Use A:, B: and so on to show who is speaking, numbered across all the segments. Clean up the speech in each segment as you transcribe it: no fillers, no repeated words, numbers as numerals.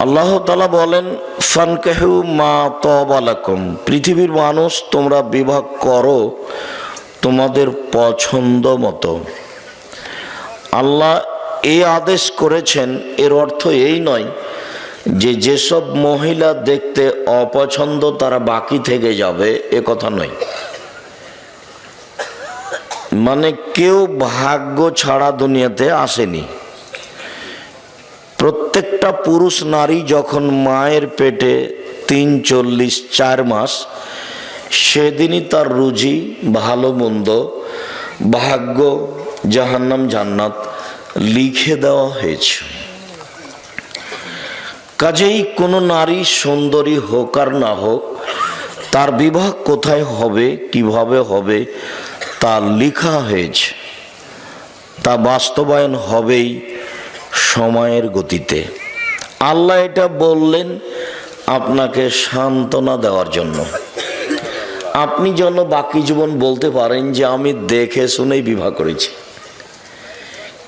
A: আল্লাহ তাআলা বলেন, ফানকাহু মা তাবা লাকুম, পৃথিবীর মানুষ তোমরা বিবাহ করো তোমাদের পছন্দ মতো। আল্লাহ এই আদেশ করেছেন, এর অর্থ এই নয় যে যেসব মহিলা দেখতে অপছন্দ তারা বাকি থেকে যাবে, এ কথা নয়। মানে কেউ ভাগ্য ছাড়া দুনিয়াতে আসেনি। প্রত্যেকটা পুরুষ নারী যখন মায়ের পেটে ৪ মাস, সেদিনই তার রুজি, ভালো মন্দ, ভাগ্য, জাহান্নাম জান্নাত লিখে দেওয়া হয়েছে। কাজেই কোনো নারী সুন্দরী হোক আর না হোক, তার বিবাহ কোথায় হবে, কিভাবে হবে, তা লেখা হয়েছে। তা বাস্তবায়ন হবেই সময়ের গতিতে। আল্লাহ এটা বললেন আপনাকে সান্ত্বনা দেওয়ার জন্য, আপনি যেন বাকি জীবন বলতে পারেন যে আমি দেখে শুনেই বিবাহ করেছি।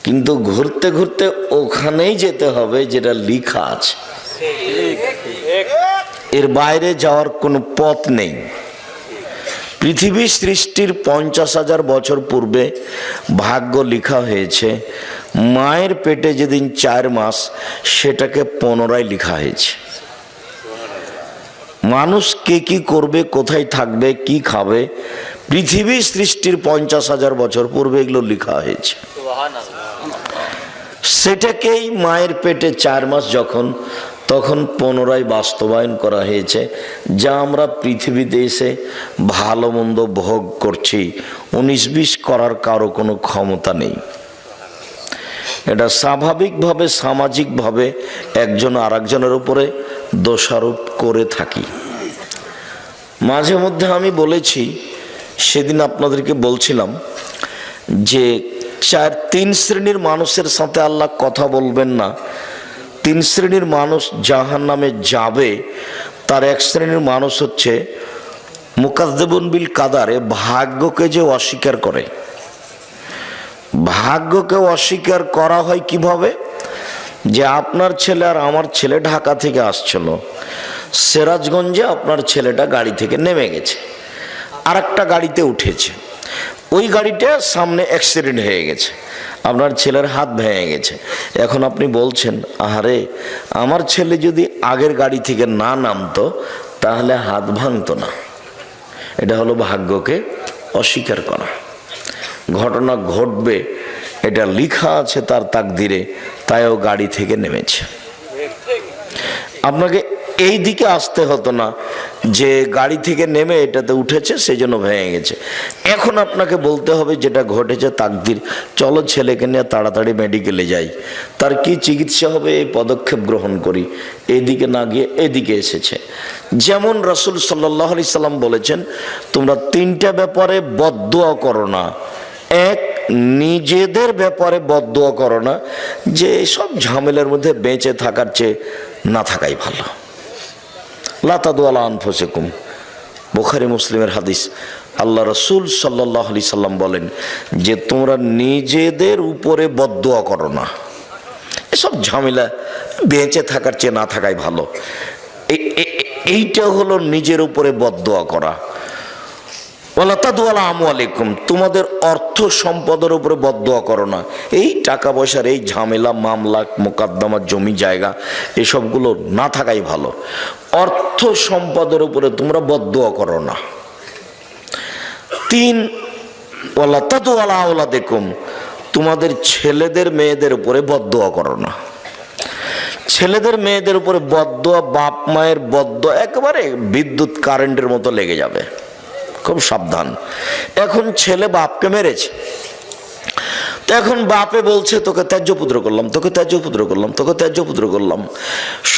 A: কিন্তু ঘুরতে ঘুরতে ওখানেই যেতে হবে যেটা লেখা আছে, এর বাইরে যাওয়ার কোনো পথ নেই। পৃথিবী সৃষ্টির 50,000 বছর পূর্বে ভাগ্য লেখা হয়েছে। মায়ের পেটে যেদিন 4 মাস, সেটাকে পুনরায় লেখা হয়েছে। মানুষ কে কি করবে, কোথায় থাকবে, কি খাবে, পৃথিবী সৃষ্টির 50,000 বছর পূর্বে এগুলো লেখা হয়েছে। সেটাকেই মায়ের পেটে 4 মাস যখন, তখন পুনরায় বাস্তবায়ন করা হয়েছে। যা আমরা পৃথিবীতে এসে ভালো মন্দ ভোগ করছি, 19-20 করার কারো কোনো ক্ষমতা নেই। এটা স্বাভাবিকভাবে, সামাজিকভাবে একজন আরেকজনের উপরে দোষারোপ করে থাকি। মাঝে মধ্যে আমি বলেছি, সেদিন আপনাদেরকে বলছিলাম যে 3 শ্রেণীর মানুষের সাথে আল্লাহ কথা বলবেন না। 3 শ্রেণীর মানুষ জাহান্নামে যাবে। তার 1 শ্রেণীর মানুষ হচ্ছে মুকাজ্জিবুন বিল কাদারে, ভাগ্যকে যে অস্বীকার করে। ভাগ্যকে অস্বীকার করা হয় কিভাবে? যে আপনার ছেলে আর আমার ছেলে ঢাকা থেকে আসছিল, সিরাজগঞ্জে আপনার ছেলেটা গাড়ি থেকে নেমে গেছে, আর একটা গাড়িতে উঠেছে। ওই গাড়িটা সামনে অ্যাক্সিডেন্ট হয়ে গেছে, আপনার ছেলের হাত ভেঙে গেছে। এখন আপনি বলছেন, আরে আমার ছেলে যদি আগের গাড়ি থেকে না নামতো তাহলে হাত ভাঙতো না। এটা হলো ভাগ্যকে অস্বীকার করা। ঘটনা ঘটবে, এটা লেখা আছে তার তাকদিরে, তাইও গাড়ি থেকে নেমেছে। আপনাকে এই দিকে আসতে হতো না যে গাড়ি থেকে নেমে এটাতে উঠেছে সেজন্য ভেঙে গেছে। এখন আপনাকে বলতে হবে যেটা ঘটেছে তাকদির, চলো ছেলেকে নিয়ে তাড়াতাড়ি মেডিকেলে যাই, তার কি চিকিৎসা হবে এই পদক্ষেপ গ্রহণ করি। এদিকে না গিয়ে এদিকে এসেছে। যেমন রাসূল সাল্লাল্লাহু আলাইহি সাল্লাম বলেছেন, তোমরা 3টা ব্যাপারে বদদুয়া করো না। 1, নিজেদের ব্যাপারে বদদুয়া করো না, যে সব ঝামেলার মধ্যে বেঁচে থাকার চেয়ে না থাকাই ভালো। লা তাদু আলা আনফুসিকুম, বুখারী মুসলিমের হাদিস। আল্লাহ রাসূল সাল্লাল্লাহু আলাইহি সাল্লাম বলেন যে তোমরা নিজেদের উপরে বদদুয়া করো না, এসব ঝামেলা বেঁচে থাকার চেয়ে না থাকাই ভালো। এইটা হলো নিজের উপরে বদদুয়া করা। ওয়ালা তাদু আলা আমওয়ালিকুম, তোমাদের অর্থ সম্পদের উপরে বদদুয়া করো না। এই টাকা পয়সার এই ঝামেলা, মামলা, মোকদ্দমা, জমি জায়গা, এসবগুলো না থাকাই ভালো। অর্থ সম্পদের উপরে তোমরা বদদুয়া করো না। 3, ওয়ালা তাদু আলা আওলাদিকুম, তোমাদের ছেলেদের মেয়েদের উপরে বদদুয়া করো না। ছেলেদের মেয়েদের উপরে বদদুয়া, বাপ মায়ের বদদুয়া একেবারে বিদ্যুৎ কারেন্টের মতো লেগে যাবে, খুব সাবধান। এখন ছেলে বাপকে মেরেছে, তো এখন বাপে বলছে তোকে ত্যায্য পুত্র করলাম, তোকে ত্যায্য পুত্র করলাম, তোকে ত্যায্য পুত্র করলাম।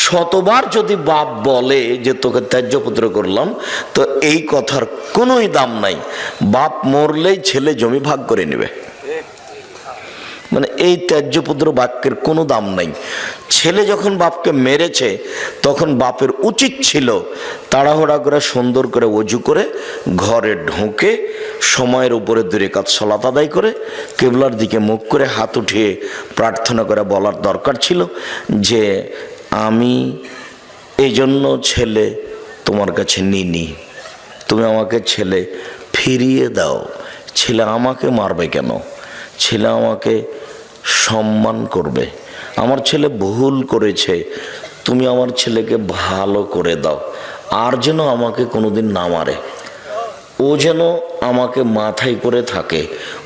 A: শতবার যদি বাপ বলে যে তোকে ত্যায্য পুত্র করলাম, তো এই কথার কোনোই দাম নাই। বাপ মরলেই ছেলে জমি ভাগ করে নেবে। মানে এই ত্যায্য পুত্র বাক্যের কোনো দাম নাই। ছেলে যখন বাপকে মেরেছে তখন বাপের উচিত ছিল তাড়াহুড়া করে সুন্দর করে ওযু করে ঘরে ঢুকে সময়ের উপরে 2 রাকাত সালাত আদায় করে কিবলার দিকে মুখ করে হাত উঠিয়ে প্রার্থনা করে বলার দরকার ছিল যে আমি এই জন্য ছেলে তোমার কাছে নিনি, তুমি আমাকে ছেলে ফিরিয়ে দাও। ছেলে আমাকে মারবে কেন? ছেলে আমাকে সম্মান করবে। আমার ছেলে ভুল করেছে, তুমি আমার ছেলেকে ভালো করে দাও, আর যেন আমাকে কোনোদিন না মারে, ও যেন আমাকে মাথায় করে থাকে,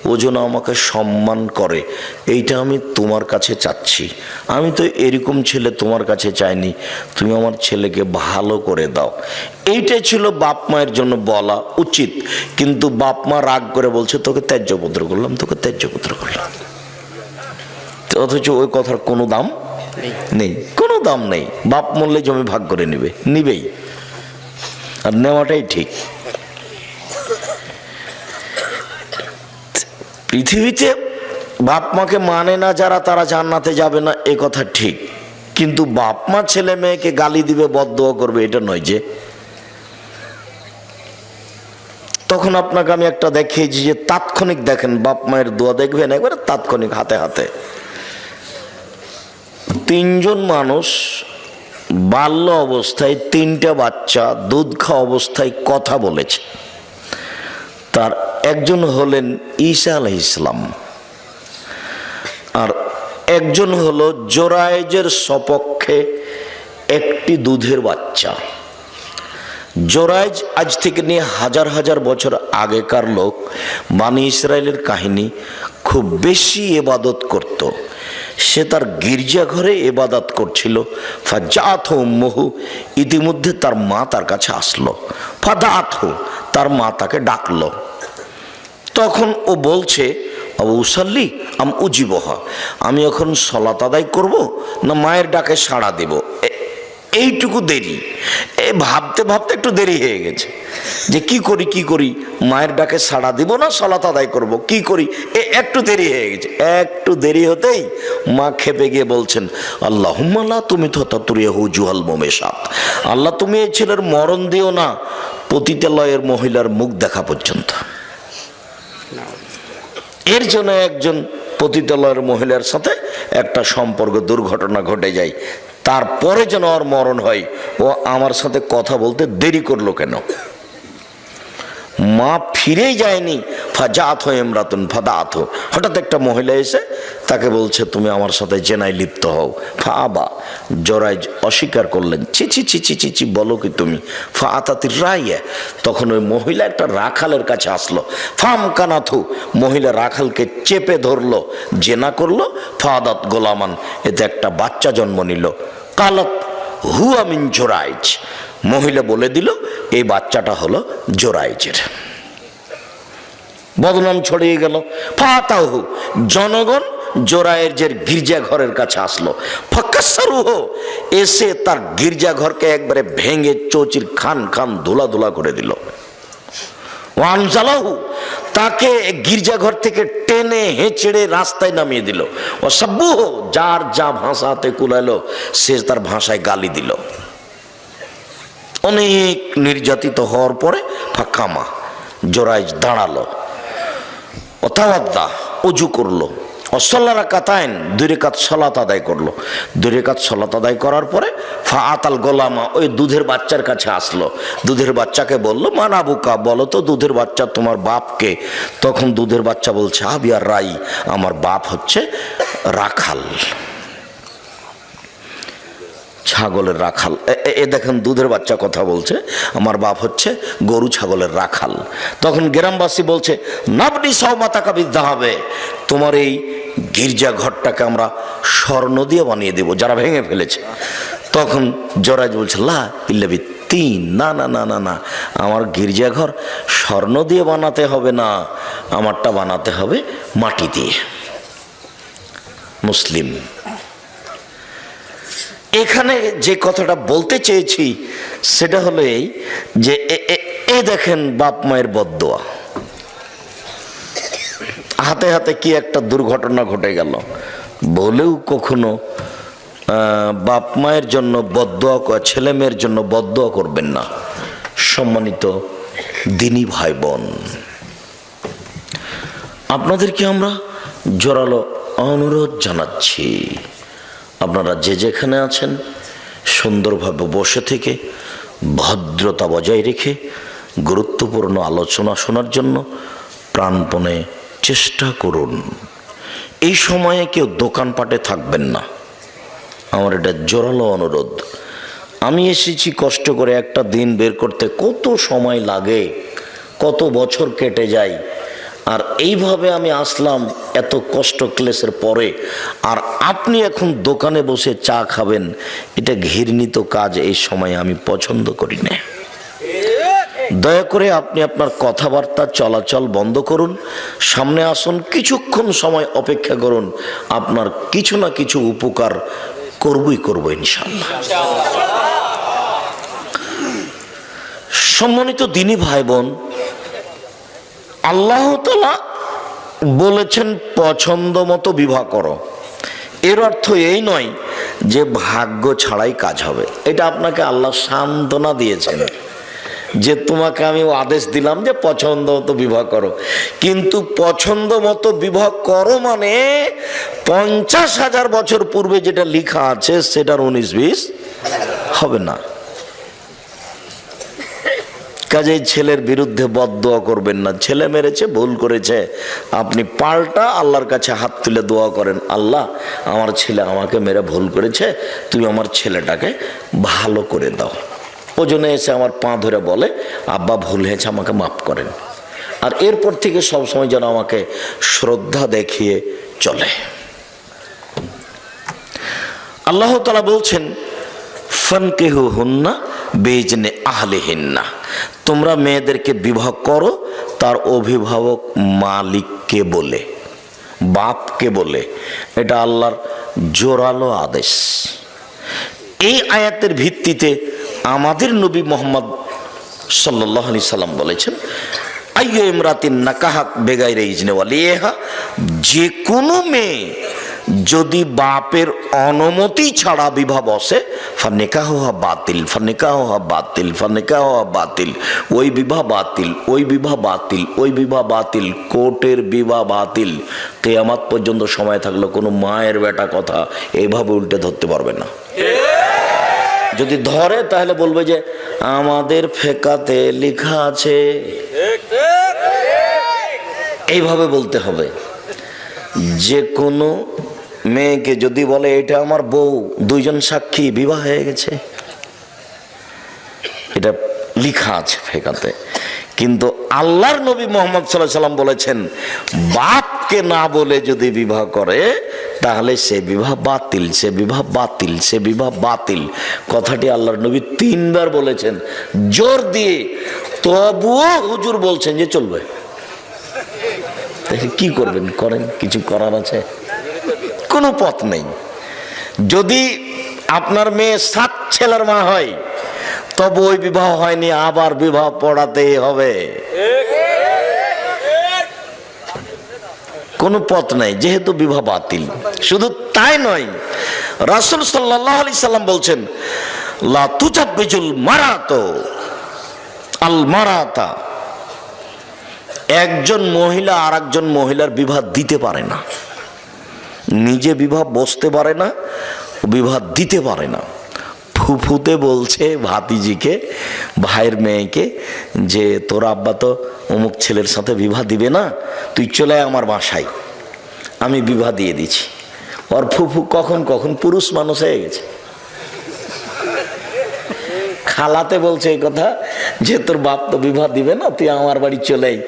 A: ও যেন আমাকে সম্মান করে, এইটা আমি তোমার কাছে চাচ্ছি। আমি তো এরকম ছেলে তোমার কাছে চাইনি, তুমি আমার ছেলেকে ভালো করে দাও। এইটাই ছিল বাপ মায়ের জন্য বলা উচিত। কিন্তু বাপ মা রাগ করে বলছে তোকে ত্যায্যপুত্র করলাম, তোকে ত্যায্যপুত্র করলাম, অথচ ওই কথার কোনো দাম নেই, কোনো দাম নেই। বাপ মরলে জমি ভাগ করে নিবেই, আর নেওয়াটাই ঠিক। পৃথিবীতে বাপ মাকে মানে না যারা, তারা জান্নাতে যাবে না, এ কথা ঠিক। কিন্তু বাপ মা ছেলে মেয়েকে গালি দিবে, বদদোয়া করবে, এটা নয় যে। তখন আপনাকে আমি একটা দেখিয়েছি যে তাৎক্ষণিক দেখেন, বাপ মায়ের দোয়া দেখবেন একবারে তাৎক্ষণিক, হাতে হাতে। 3 জন মানুষ বাল্য অবস্থায় 3টা বাচ্চা দুধ খাওয়া অবস্থায় কথা বলেছে। তার একজন হলেন ঈসা আলাইহিস সালাম, আর একজন হলো জোরায়েজের সপক্ষে একটি দুধের বাচ্চা। জোরায়েজ আজ থেকে নিয়ে হাজার হাজার বছর আগেকার লোক, বনি ইসরায়েলের কাহিনী, খুব বেশি ইবাদত করত। সে তার গির্জাঘরে ইবাদত করছিল। ফাজাআতহু উম্মুহু, ইতিমধ্যে তার মা তার কাছে আসলো। ফাদাআতহু, তার মা তাকে ডাকলো। তখন ও বলছে আবু উসাল্লি আম উজিবহা, আমি এখন সালাত আদায় করব না মায়ের ডাকে সাড়া দেব? এইটুকু দেরি, ভাবতে ভাবতে একটু দেরি হয়ে গেছে যে কি করি, মায়ের ডাকে সাড়া দিব না সালাত আদায় করব, কি করি? একটু দেরি হয়ে গেছে। একটু দেরি হতেই মা খেপে গিয়ে বলছেন আল্লাহুম্মা লা তুমিততাতুরিয়াহু জুহাল মুমেশাত, আল্লাহ তুমি এই ছেলের মরণ দিও না পতিতালয়ের মহিলার মুখ দেখা পর্যন্ত। এর জন্য একজন পতিতালয়ের মহিলার সাথে একটা সম্পর্ক, দুর্ঘটনা ঘটে যায়, তারপরে যেন ওর মরণ হয়। ও আমার সাথে কথা বলতে দেরি করলো কেন? মা ফিরেই যায়নি। ফাজাআতহু ইমরাতুন ফাদাআতহু, হঠাৎ একটা মহিলা এসে তাকে বলছে তুমি আমার সাথে জেনায় লিপ্ত হও। ফাআবা, জোরায়েজ অস্বীকার করলেন। ছি ছি ছি ছি ছি ছি, বলো কি তুমি? ফাআতাতির রাইয়া, তখন ওই মহিলা একটা রাখালের কাছে আসলো। ফামকানাথু, মহিলা রাখালকে চেপে ধরলো, জেনা করলো। ফাদাত গোলামান, এতে একটা বাচ্চা জন্ম নিল। কালত হুয়া মিন জোরায়েজ, মহিলা বলে দিল এই বাচ্চাটা হলো জোরায়েজের। বদনাম ছড়িয়ে গেল। ফাতাহু, জনগণ জোরায়েজের গির্জাঘরের কাছে আসলো। ফাকাসসারুহু, এসে তার গির্জাঘরকে একবারে ভেঙে চৌচির খান খান ধুলা ধুলা করে দিল। ওয়ানজালাহু, তাকে গির্জাঘর থেকে টেনে হেঁচড়ে রাস্তায় নামিয়ে দিল। ওয়াসাব্বুহু, যার যা ভাষাতে কুলালো সে তার ভাষায় গালি দিল। অনেক নির্যাতিত হওয়ার পরে ফাকামা, জোরায়েজ দাঁড়ালো। অতাওয়াদ্দা, উজু করলো। অসল্লা রাকাতাইন, 2 রাকাত সালাত আদায় করলো। 2 রাকাত সালাত আদায় করার পরে ফাআতাল গোলামা, ওই দুধের বাচ্চার কাছে আসলো। দুধের বাচ্চাকে বলল মান আবুকা, বলো তো দুধের বাচ্চা তোমার বাপকে? তখন দুধের বাচ্চা বলছে আবিয়ার রাই, আমার বাপ হচ্ছে রাখাল, ছাগলের রাখাল। এ দেখেন দুধের বাচ্চা কথা বলছে, আমার বাপ হচ্ছে গরু ছাগলের রাখাল। তখন গ্রামবাসী বলছে নাবনি সাওমাতাকা বিদ্যাহাবে, তোমার এই গির্জা ঘরটাকে আমরা স্বর্ণ দিয়ে বানিয়ে দেব, যারা ভেঙে ফেলেছে। তখন জোরায়েজ বলছে লা ইল্লা বিত্তিন, না না না না না, আমার গির্জাঘর স্বর্ণ দিয়ে বানাতে হবে না, আমারটা বানাতে হবে মাটি দিয়ে। মুসলিম। এখানে যে কথাটা বলতে চেয়েছি সেটা হলো এই যে এ দেখেন বাপ মায়ের বদদোয়া, হাতে হাতে কি একটা দুর্ঘটনা ঘটে গেল। বলেও কখনো বাপ মায়ের জন্য বদদোয়া, ছেলে মেয়ের জন্য বদদোয়া করবেন না। সম্মানিত দিনী ভাই বোন, আপনাদেরকে আমরা জোরালো অনুরোধ জানাচ্ছি, আপনারা যে যেখানে আছেন সুন্দরভাবে বসে থেকে ভদ্রতা বজায় রেখে গুরুত্বপূর্ণ আলোচনা শোনার জন্য প্রাণপণে চেষ্টা করুন। এই সময়ে কেউ দোকানপাটে থাকবেন না, আমার এটা জোরালো অনুরোধ। আমি এসেছি কষ্ট করে, একটা দিন বের করতে কত সময় লাগে, কত বছর কেটে যায়, আর এইভাবে আমি আসলাম এত কষ্ট ক্লেশের পরে, আর আপনি এখন দোকানে বসে চা খাবেন, এটা ঘৃণিত কাজ। এই সময় আমি পছন্দ করি না। দয়া করে আপনি আপনার কথাবার্তা চলাচল বন্ধ করুন, সামনে আসুন, কিছুক্ষণ সময় অপেক্ষা করুন, আপনার কিছু না কিছু উপকার করব ইনশাআল্লাহ। সম্মানিত দিনী ভাই বোন, আল্লাহ তাআলা বলেছেন পছন্দ মতো বিবাহ করো। এর অর্থ এই নয় যে ভাগ্য ছাড়াই কাজ হবে। এটা আপনাকে আল্লাহ সান্ত্বনা দিয়েছেন যে তোমাকে আমি আদেশ দিলাম যে পছন্দ মতো বিবাহ করো, কিন্তু পছন্দ মতো বিবাহ করো মানে 50,000 বছর পূর্বে যেটা লেখা আছে সেটার 19-20 হবে না। কাজেই ছেলের বিরুদ্ধে বদদোয়া করবেন না। ছেলে মেরেছে, ভুল করেছে, আপনি পাল্টা আল্লাহর কাছে হাত তুলে দোয়া করেন, আল্লাহ আমার ছেলে আমাকে মেরে ভুল করেছে, তুমি আমার ছেলেটাকে ভালো করে দাও। ওজনে এসে আমার পা ধরে বলে আব্বা ভুল হয়েছে, আমাকে মাফ করেন। আর এরপর থেকে সবসময় যেন আমাকে শ্রদ্ধা দেখিয়ে চলে। আল্লাহ তাআলা বলছেন ফানকিহুহুন্না বিইজনি আহলিহিন্না, তোমরা মেয়েদেরকে বিবাহ করো তার অভিভাবক মালিককে বলে, বাপকে বলে। এটা আল্লাহর জোরালো আদেশ। এই আয়াতের ভিত্তিতে আমাদের নবী মুহাম্মদ সাল্লাল্লাহু আলাইহি সাল্লাম বলেছেন আইয়ু ইমরাতিন নাকাহাত বেগাইরে ইজনে ওয়ালিহা, যে কোনো মেয়ে যদি বাপের অনুমতি ছাড়া বিবাহ বসে ফানিকাহুহা বাতিল, ফানিকাহুহা বাতিল, ফানিকাহুহা বাতিল, ওই বিবাহ বাতিল, ওই বিবাহ বাতিল, ওই বিবাহ বাতিল, কোর্টের বিবাহ বাতিল। কিয়ামত পর্যন্ত সময় থাকলে কোনো মায়ের বেটা কথা এইভাবে উল্টে ধরতে পারবে না। যদি ধরে তাহলে বলবে যে আমাদের ফেকাতে লেখা আছে, এইভাবে বলতে হবে। যে কোনো মেয়েকে যদি বলে এটা আমার বউ, দুইজন সাক্ষী, বিবাহ হয়ে গেছে, এটা লেখা আছে ফেকাতে। কিন্তু আল্লাহর নবী মুহাম্মদ সাল্লাল্লাহু আলাইহি সাল্লাম বলেছেন বাপকে না বলে যদি বিবাহ করে তাহলে সে বিবাহ বাতিল, সে বিবাহ বাতিল, সে বিবাহ বাতিল। কথাটি আল্লাহর নবী 3 বার বলেছেন জোর দিয়ে, তবুও হুজুর বলছেন যে চলবে। কি করবেন করেন, কিছু করার আছে? কোনো পথ নেই। যদি আপনার মেয়ে 7 ছেলের মা হয় তবু ওই বিবাহ হয়নি, আবার বিবাহ পড়াতেই হবে। কোনো পথ নাই, যেহেতু বিবাহ বাতিল। শুধু তাই নয়, রাসূল সাল্লাল্লাহু আলাইহি সাল্লাম বলছেন লা তুজাব্বিজুল মারাতু আল মারাতা, একজন মহিলা আর একজন মহিলার বিবাহ দিতে পারে না, নিজে বিবাহ বসতে পারে না, বিবাহ দিতে পারে না। ফুফুতে বলছে ভাতিজিকে, ভাইয়ের মেয়েকে যে তোর আব্বা তো অমুক ছেলের সাথে বিবাহ দিবে না, তুই চলে আয় আমার বাসায়, আমি বিবাহ দিয়ে দিচ্ছি। ওর ফুফু কখন কখন পুরুষ মানুষ হয়ে গেছে, খালাতে বলছে এই কথা যে তোর বাপ তো বিবাহ দিবে না, তুই আমার বাড়ি চলে আয়,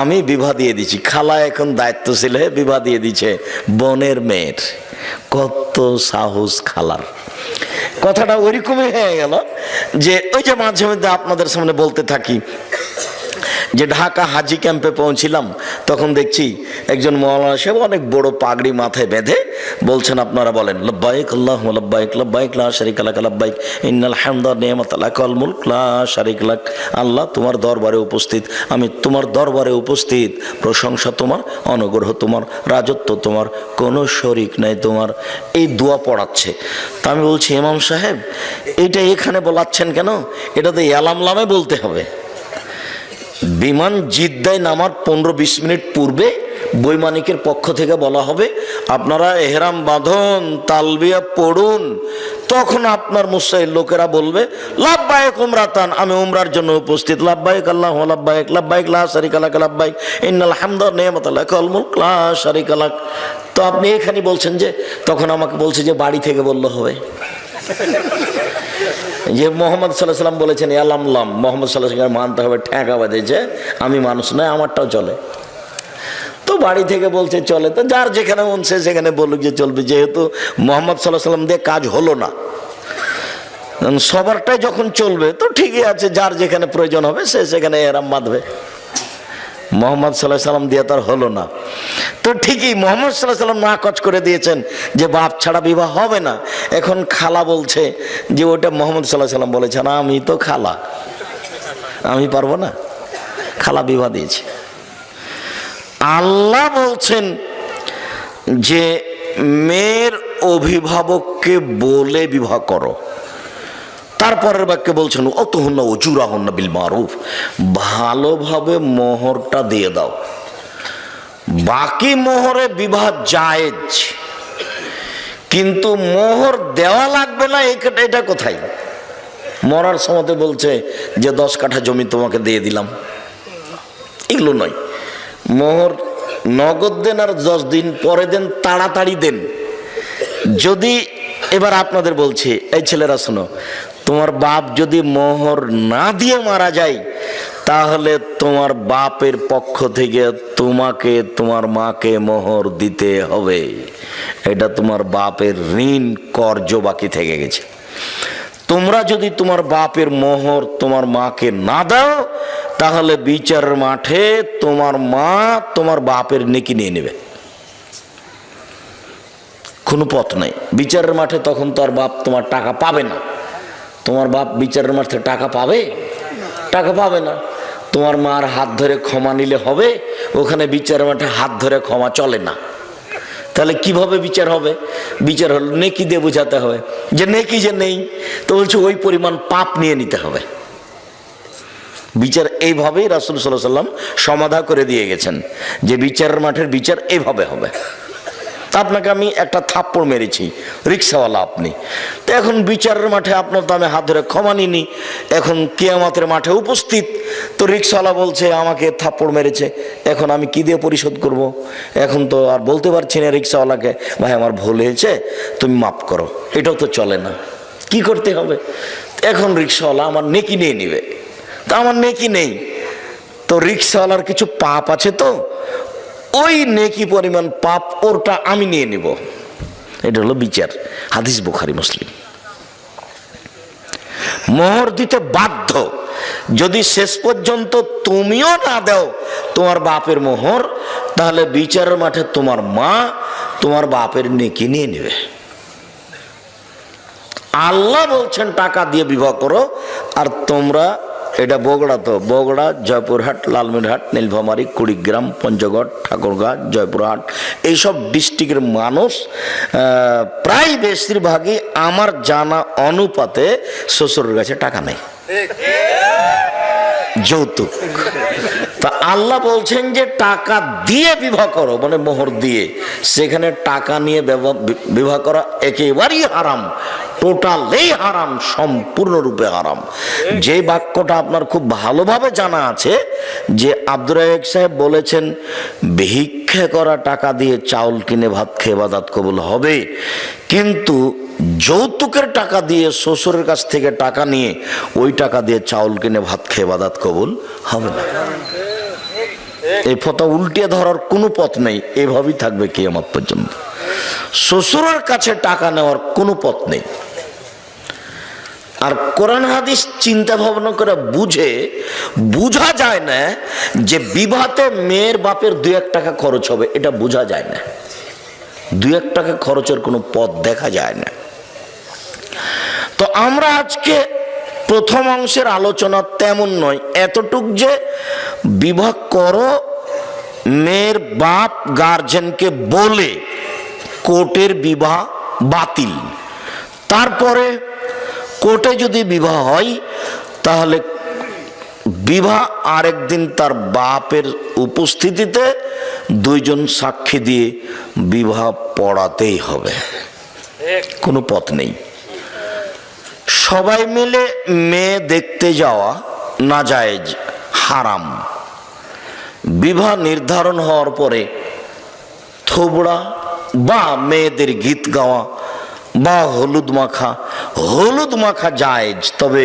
A: আমি বিবাহ দিয়ে দিচ্ছি। খালা এখন দায়িত্বশীল হয়ে বিবাহ দিয়ে দিচ্ছে বোনের মেয়ের। কত সাহস খালার! কথাটা ওইরকমই হয়ে গেল যে ওই যে মাঝে মধ্যে আপনাদের সামনে বলতে থাকি যে ঢাকা হাজি ক্যাম্পে পৌঁছিলাম, তখন দেখছি একজন মাওলানা সাহেব অনেক বড় পাগড়ি মাথায় বেঁধে বলছেন আপনারা বলেন লব্বাইক আল্লাহুম্মা লব্বাইক, লব্বাইক লা শারীকা লাক লব্বাইক, ইন্নাল হামদা ওয়া নি'মাতা লাকা ওয়াল মুলক লা শারীকা লাক। আল্লাহ তোমার দরবারে উপস্থিত, আমি তোমার দরবারে উপস্থিত, প্রশংসা তোমার, অনুগ্রহ তোমার, রাজত্ব তোমার, কোনো শরীক নাই তোমার। এই দোয়া পড়াচ্ছে। তা আমি বলছি ইমাম সাহেব এইটা এখানে বলাচ্ছেন কেন? এটা তো ইয়ালামলামে বলতে হবে। বিমান জিদ্দায় নামার 15-20 মিনিট পূর্বে বৈমানিকের পক্ষ থেকে বলা হবে আপনারা এহরাম বাঁধুন, তালবিয়া পড়ুন। তখন আপনার মুসাইল লোকেরা বলবে লাব্বাইক উমরাতান, আমি উমরার জন্য উপস্থিত। লাব্বাইক আল্লাহু লাব্বাইক, লাব্বাইক লা শারিকা লাক, লাব্বাইক ইন্নাল হামদা ওয়া নি'মাতা লাকা ওয়াল মুলক লা শারিকা লাক। তো আপনি এখানে বলছেন যে, তখন আমাকে বলছে যে বাড়ি থেকে বললে হবে যে মোহাম্মদ সাল্লাল্লাহু আলাইহি সাল্লাম বলেছেন ইয়ালামলাম, মোহাম্মদ সাল্লাল্লাহু আলাইহি সাল্লাম মানতে হবে, ঠেকা বাঁধেছে, আমি মানুষ নয়, আমারটাও চলে। তো বাড়ি থেকে বলছে চলে, তো যার যেখানে মন সে সেখানে বলুক যে চলবে, যেহেতু মোহাম্মদ সাল্লাল্লাহু আলাইহি সাল্লাম দিয়ে কাজ হলো না, সবারটাই যখন চলবে তো ঠিকই আছে, যার যেখানে প্রয়োজন হবে সে সেখানে এহরাম বাঁধবে। মোহাম্মদ সাল্লাল্লাহু আলাইহি সাল্লাম দিয়ে তার হলো না, তো ঠিকই মোহাম্মদ সাল্লাল্লাহু আলাইহি সাল্লাম নাকচ করে দিয়েছেন যে বাপ ছাড়া বিবাহ হবে না। এখন খালা বলছে যে ওটা মোহাম্মদ সাল্লাল্লাহু আলাইহি সাল্লাম বলেছেন, আমি তো খালা, আমি পারবো না, খালা বিবাহ দিয়েছে। আল্লাহ বলছেন যে মেয়ের অভিভাবককে বলে বিবাহ করো। তারপরের বাক্যে বলছেন অতহুন্না উজুরাহুন্না বিল মারুফ, ভালোভাবে মোহরটা দিয়ে দাও। বাকি মোহরে বিবাহ জায়েজ, কিন্তু মোহর দেওয়া লাগবে না এটা কোথায়? মরার সময় বলছে যে 10 কাঠা জমি তোমাকে দিয়ে দিলাম, এগুলো নয়। মোহর নগদ দেন আর 10 দিন পরে দেন, তাড়াতাড়ি দেন। যদি এবার আপনাদের বলছি, এই ছেলেরা শোনো, তোমার বাপ যদি মোহর না দিয়ে মারা যায় তাহলে তোমার বাপের পক্ষ থেকে তোমাকে তোমার মাকে মোহর দিতে হবে। এটা তোমার বাপের ঋণ কর্জ বাকি থেকে গেছে। তোমরা যদি তোমার বাপের মোহর তোমার মাকে না দাও তাহলে বিচারের মাঠে তোমার মা তোমার বাপের নেকি নিয়ে নেবে, কোনো পথ নাই। বিচারের মাঠে তখন তো আর বাপ তোমার টাকা পাবে না। তোমার বাপ বিচারের মাঠে টাকা পাবে? টাকা পাবে না। তোমার মার হাত ধরে ক্ষমা নিলে হবে? ওখানে বিচারের মাঠে হাত ধরে ক্ষমা চলে না। তাহলে কিভাবে বিচার হবে? বিচার হলো নেকি দিয়ে বোঝাতে হবে যে নেকি যে নেই, তো বলছে ওই পরিমাণ পাপ নিয়ে নিতে হবে। বিচার এইভাবেই রাসূল সাল্লাল্লাহু আলাইহি ওয়াসাল্লাম সমাধা করে দিয়ে গেছেন যে বিচারের মাঠের বিচার এইভাবে হবে। আপনাকে আমি একটা থাপ্পড় মেরেছি, রিক্সাওয়ালা আপনি, তো এখন বিচারের মাঠে আপনার তো আমি হাত ধরে ক্ষমা নিনি, এখন কিয়ামতের মাঠে উপস্থিত, তো রিক্সাওয়ালা বলছে আমাকে থাপ্পড় মেরেছে, এখন আমি কি দিয়ে পরিশোধ করব? এখন তো আর বলতে পারছি না রিক্সাওয়ালাকে ভাই আমার ভুল হয়েছে তুমি মাফ করো, এটাও তো চলে না। কি করতে হবে? এখন রিক্সাওয়ালা আমার নেকি নিয়ে নিবে, তা আমার নেকি নেই, তো রিক্সাওয়ালার কিছু পাপ আছে, তো ওই নেকি পরিমাণ পাপ ওরটা আমি নিয়ে নিব। এটা হলো বিচার। হাদিস বুখারী মুসলিম। মোহর দিতে বাধ্য, যদি শেষ পর্যন্ত তুমিও না দাও তোমার বাপের মোহর, তাহলে বিচারের মাঠে তোমার মা তোমার বাপের নেকি নিয়ে নেবে। আল্লাহ বলছেন টাকা দিয়ে বিবাহ করো, আর তোমরা, এটা বগুড়া, তো বগুড়া, জয়পুরহাট, লালমনিরহাট, নীলফামারী, কুড়িগ্রাম, পঞ্চগড়, ঠাকুরগাঁও, জয়পুরহাট, এইসব ডিস্ট্রিক্টের মানুষ প্রায় বেশিরভাগই আমার জানা অনুপাতে শ্বশুরের কাছে টাকা নেই, যৌতুক। তা আল্লাহ বলছেন যে টাকা দিয়ে বিবাহ করো, মানে মোহর দিয়ে। সেখানে টাকা নিয়ে বিবাহ করা একেবারেই হারাম, টোটালি হারাম, সম্পূর্ণরূপে হারাম। যে বাক্যটা আপনার খুব ভালোভাবে জানা আছে যে আব্দুর রাজ্জাক সাহেব বলেছেন ভিক্ষা করা টাকা দিয়ে চাউল কিনে ভাত খেয়ে ইবাদত কবুল হবে, কিন্তু যৌতুকের টাকা দিয়ে শ্বশুরের কাছ থেকে টাকা নিয়ে ওই টাকা দিয়ে চাউল কিনে ভাত খেয়ে ইবাদত কবুল হবে না। এই ফতোয়া উল্টিয়ে ধরার কোনো পথ নেই, এভাবেই থাকবে কিয়ামত পর্যন্ত। শ্বশুরের কাছে টাকা নেওয়ার কোনো পথ নেই। আর কোরআন হাদিস চিন্তা ভাবনা করে বুঝা যায় না যে বিবাহতে মেয়ের বাপের 2-1 টাকা খরচ হবে, এটা বোঝা যায় না। 2-1 টাকা খরচের কোনো পথ দেখা যায় না। তো আমরা আজকে প্রথম অংশের আলোচনা তেমন নয়, এতটুক যে বিবাহ করো, মেয়ের বাপ গার্জেনকে বলে কোর্টের বিবাহ বাতিল। তারপরে কোর্টে যদি বিবাহ হয় তাহলে বিবাহ আরেকদিন তার বাপের উপস্থিতিতে দুইজন সাক্ষী দিয়ে বিবাহ পড়াতেই হবে, কোনো পথ নেই। সবাই মিলে মেয়ে দেখতে যাওয়া নাজায়েজ, হারাম। বিবাহ নির্ধারণ হওয়ার পরে থোবড়া বা মেয়েদের গীত গাওয়া বা হলুদ মাখা জায়েজ, তবে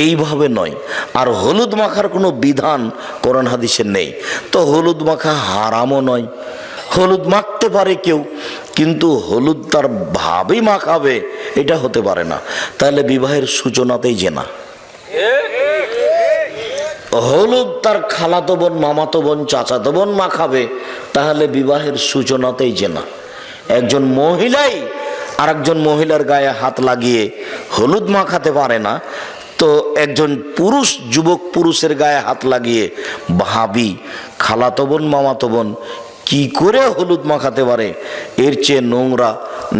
A: এইভাবে নয়। আর হলুদ মাখার কোনো বিধান কোরআন হাদিসে নেই, তো হলুদ মাখা হারামও নয়। হলুদ মাখতে পারে কেউ, কিন্তু হলুদ তার ভাবেই মাখাবে এটা হতে পারে না, তাহলে বিবাহের সূচনাতেই জেনা। হলুদ তার খালাতো বোন, মামাতো বোন, চাচাতো বোন মাখাবে, তাহলে বিবাহের সূচনাতেই জেনা। একজন মহিলাই আরেকজন মহিলার গায়ে হাত লাগিয়ে হলুদ মাখাতে পারে না, তো একজন পুরুষ যুবক পুরুষের গায়ে হাত লাগিয়ে ভাবি, খালাতো বোন, মামাতো বোন কি করে হলুদ মাখাতে পারে? এর চেয়ে নোংরা,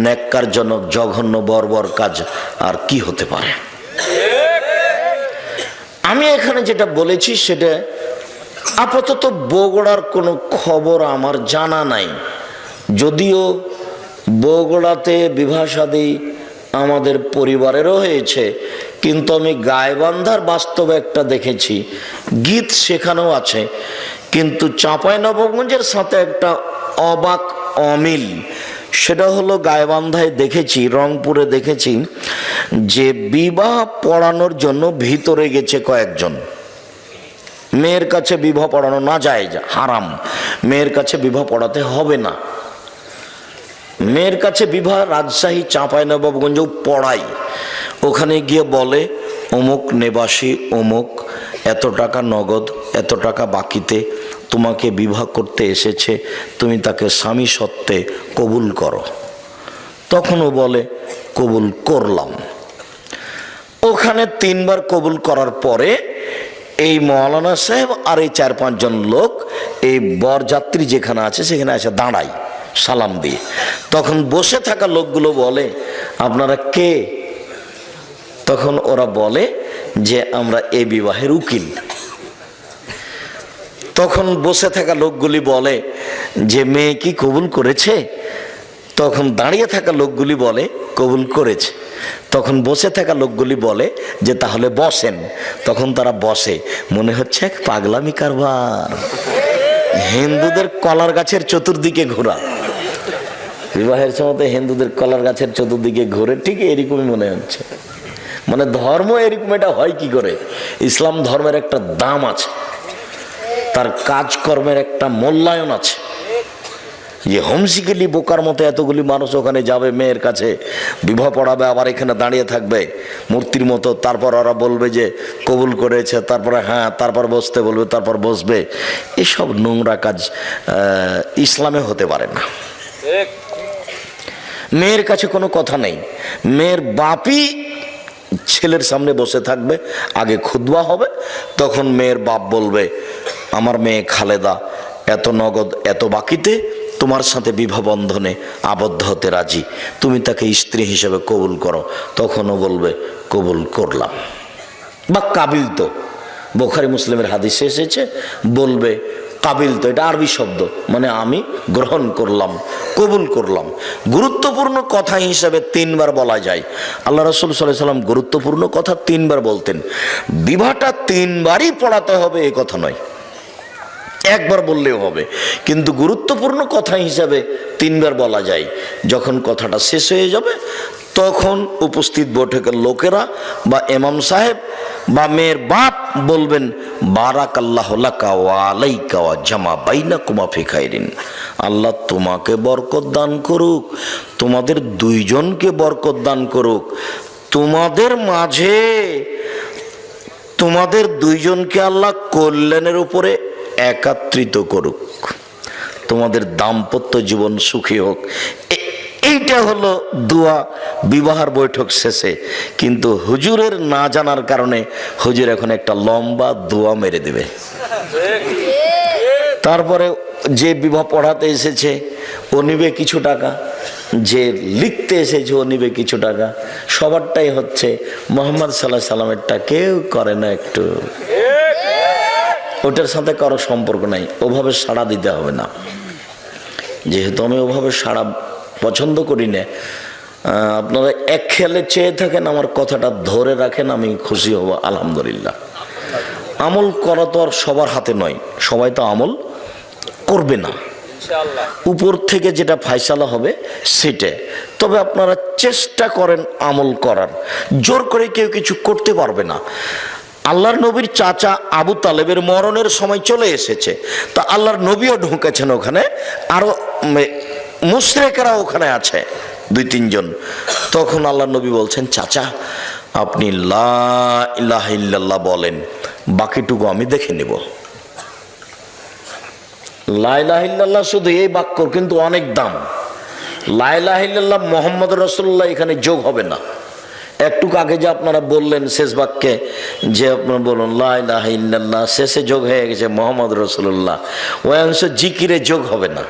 A: ন্যাক্কারজনক, জঘন্য, বর্বর কাজ আর কি হতে পারে? আমি এখানে যেটা বলেছি সেটা আপাতত বগুড়ার কোনো খবর আমার জানা নাই, যদিও বগুড়াতে বিবাহ শাদী আমাদের পরিবারেরও হয়েছে, কিন্তু আমি গাইবান্ধার বাস্তবে একটা দেখেছি, গীত সেখানেও আছে। কিন্তু চাঁপাইনবাবগঞ্জের সাথে একটা অবাক অমিল, সেটা হলো গাইবান্ধায় দেখেছি, রংপুরে দেখেছি যে বিবাহ পড়ানোর জন্য ভিতরে গেছে কয়েকজন। মেয়ের কাছে বিবাহ পড়ানো না যায়, হারাম, মেয়ের কাছে বিবাহ পড়াতে হবে না। মেয়ের কাছে বিবাহ রাজশাহী, চাঁপাইনবাবগঞ্জেও পড়াই। ওখানে গিয়ে বলে অমুক নিবাসী অমুক এত টাকা নগদ, এত টাকা বাকিতে তোমাকে বিবাহ করতে এসেছে, তুমি তাকে স্বামী সত্ত্বে কবুল করো। তখনও বলে কবুল করলাম। ওখানে 3 বার কবুল করার পরে এই মৌলানা সাহেব আর এই 4-5 জন লোক এই বরযাত্রী যেখানে আছে সেখানে এসে দাঁড়ায় সালাম দিয়ে। তখন বসে থাকা লোকগুলো বলে আপনারা কে? তখন ওরা বলে যে আমরা এই বিবাহের উকিল। তখন বসে থাকা লোকগুলি বলে যে মেয়ে কি কবুল করেছে? তখন দাঁড়িয়ে থাকা লোকগুলি বলে কবুল করেছে। তখন বসে থাকা লোকগুলি বলে যে তাহলে বসেন। তখন তারা বসে, মনে হচ্ছে এক পাগলামি কারবার। হিন্দুদের কলার গাছের চতুর্দিকে ঘোরা, বিবাহের সময় হিন্দুদের কলার গাছের চতুর্দিকে ঘুরে, ঠিক এরকমই মনে হচ্ছে। মানে ধর্ম এরকম এটা হয় কি করে? ইসলাম ধর্মের একটা দাম আছে, তার কাজকর্মের একটা মূল্যায়ন আছে। যে হোমসিকেলি বোকার মতো এতগুলি মানুষ ওখানে যাবে, মেয়ের কাছে বিবাহ পড়াবে, আবার এখানে দাঁড়িয়ে থাকবে মূর্তির মতো, তারপর ওরা বলবে যে কবুল করেছে, তারপরে হ্যাঁ, তারপর বসতে বলবে, তারপর বসবে। এসব নোংরা কাজ ইসলামে হতে পারে না। মেয়ের কাছে কোনো কথা নেই, মেয়ের বাপই ছেলের সামনে বসে থাকবে, আগে খুতবা হবে, তখন মেয়ের বাপ বলবে আমার মেয়ে খালেদা এত নগদ এত বাকিতে তোমার সাথে বিবাহ বন্ধনে আবদ্ধ হতে রাজি, তুমি তাকে স্ত্রী হিসেবে কবুল করো। তখনও বলবে কবুল করলাম, বা কাবিল তো, বুখারী মুসলিমের হাদিসে এসেছে, বলবে কাবিল তো, এটা আরবি শব্দ, মানে আমি গ্রহণ করলাম, কবুল করলাম। গুরুত্বপূর্ণ কথা হিসাবে 3 বার বলা যায়। আল্লাহ রাসূল সাল্লাল্লাহু আলাইহি ওয়াসাল্লাম গুরুত্বপূর্ণ কথা 3 বার বলতেন। বিবাহটা 3 বারই পড়াতে হবে এই কথা নয়, 1 বার বললেও হবে, কিন্তু গুরুত্বপূর্ণ কথা হিসাবে 3 বার বলা যায়। যখন কথাটা শেষ হয়ে যাবে তখন উপস্থিত বৈঠকের লোকেরা বা ইমাম সাহেব বা মেয়ের বাপ বলবেন বারাকাল্লাহু লাকা ওয়া আলাইকা ওয়া জামা বাইনাকুমা ফি খাইরিন। আল্লাহ তোমাকে বরকত দান করুক, তোমাদের দুইজনকে বরকত দান করুক, তোমাদের মাঝে তোমাদের দুইজনকে আল্লাহ কল্যাণের উপরে একত্রিত করুক, তোমাদের দাম্পত্য জীবন সুখী হোক। এইটা হলো দোয়া বিবাহের বৈঠক শেষে। কিন্তু হুজুরের না জানার কারণে হুজুর এখন একটা লম্বা দোয়া মেরে দেবে। তারপরে যে বিবাহ পড়াতে এসেছে ও নিবে কিছু টাকা, যে লিখতে এসেছে ও নিবে কিছু টাকা। সবারটাই হচ্ছে মুহাম্মদ সাল্লাল্লাহু আলাইহি সাল্লামেরটা কেউ করে না, একটু ওটার সাথে কারো সম্পর্ক নাই, ওভাবে সাড়া দিতে হবে না। যেহেতু আমি ওভাবে সারা পছন্দ করি না, আপনারা এক খেয়ালে চেয়ে থাকেন, আমার কথাটা ধরে রাখেন, আমি খুশি হব আলহামদুলিল্লাহ। আমল করা তো আর সবার হাতে নয়, সবাই তো আমল করবে না, উপর থেকে যেটা ফায়সালা হবে সেটা। তবে আপনারা চেষ্টা করেন আমল করার, জোর করে কেউ কিছু করতে পারবে না। আল্লাহর নবীর চাচা আবু তালেবের মরণের সময় চলে এসেছে, তা আল্লাহর নবীও ঢুকেছেন ওখানে, আরো মুশরিকরা ওখানে আছে 2-3 জন। তখন আল্লাহর নবী বলছেন, চাচা আপনি লা ইলাহা ইল্লাল্লাহ বলেন, বাকিটুকু আমি দেখে নেব। লা ইলাহা ইল্লাল্লাহ শুধু এই বাক্যর কিন্তু অনেক দাম। লা ইলাহা ইল্লাল্লাহ মুহাম্মদ রাসূলুল্লাহ এখানে যোগ হবে না। একটু আগে যে আপনারা বললেন শেষ বাক্যে যে আপনারা বলুন লা ইলাহা ইল্লাল্লাহ, শেষে যোগ হয়ে গেছে মুহাম্মদ রাসূলুল্লাহ, ওই অংশ জিকিরে যোগ হবে না।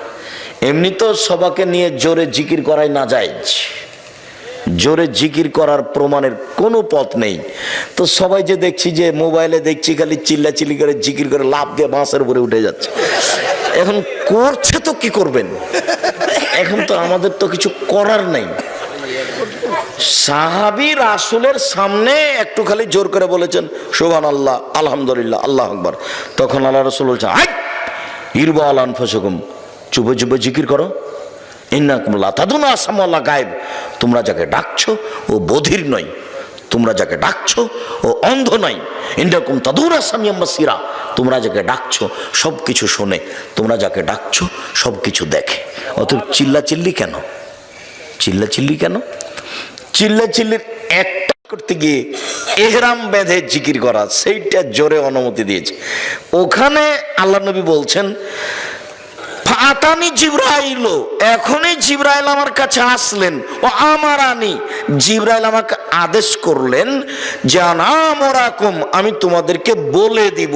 A: এমনি তো সবাকে নিয়ে জোরে জিকির করাই না জায়েজ, জোরে জিকির করার প্রমাণের কোনো পথ নেই। তো সবাই যে দেখছি যে মোবাইলে দেখছি খালি চিল্লাচিল্লি করে জিকির করে লাফ দিয়ে বাঁশের উপরে উঠে যাচ্ছে। এখন করছে তো কি করবেন, এখন তো আমাদের তো কিছু করার নেই। সাহাবী রাসূলের সামনে একটু খালি জোর করে বলেছেন সুবহানাল্লাহ, আলহামদুলিল্লাহ, আল্লাহু আকবার। তখন আল্লাহ রাসূল বলছেন, আই ইরবা আলা আনফুসিকুম, চুপে চুপে জিকির করো। ইন্নাকুম লা তাদুনা আসামাল্লাহ গায়েব, তোমরা যাকে ডাকছো ও বধির নয়, তোমরা যাকে ডাকছো ও অন্ধ নয়। ইন্নাকুম তাদুনা সামিয়াম বাসীরা, তোমরা যাকে ডাকছো সব কিছু শোনে, তোমরা যাকে ডাকছো সব কিছু দেখে। অতএব চিল্লাচিল্লি কেন, চিল্লাচিল্লি কেন? চিল্লাচিল্লির একটা করতে গিয়ে এহরাম বেঁধে জিকির করা, সেইটা জোরে অনুমতি দিয়েছে। ওখানে আল্লাহ নবী বলছেন, ফাতানি জিবরাইল, এখনই জিবরাইল আমার কাছে আসলেন, ও আমারানি, জিবরাইল আমাকে আদেশ করলেন যে আনামরাকুম, আমি তোমাদেরকে বলে দিব,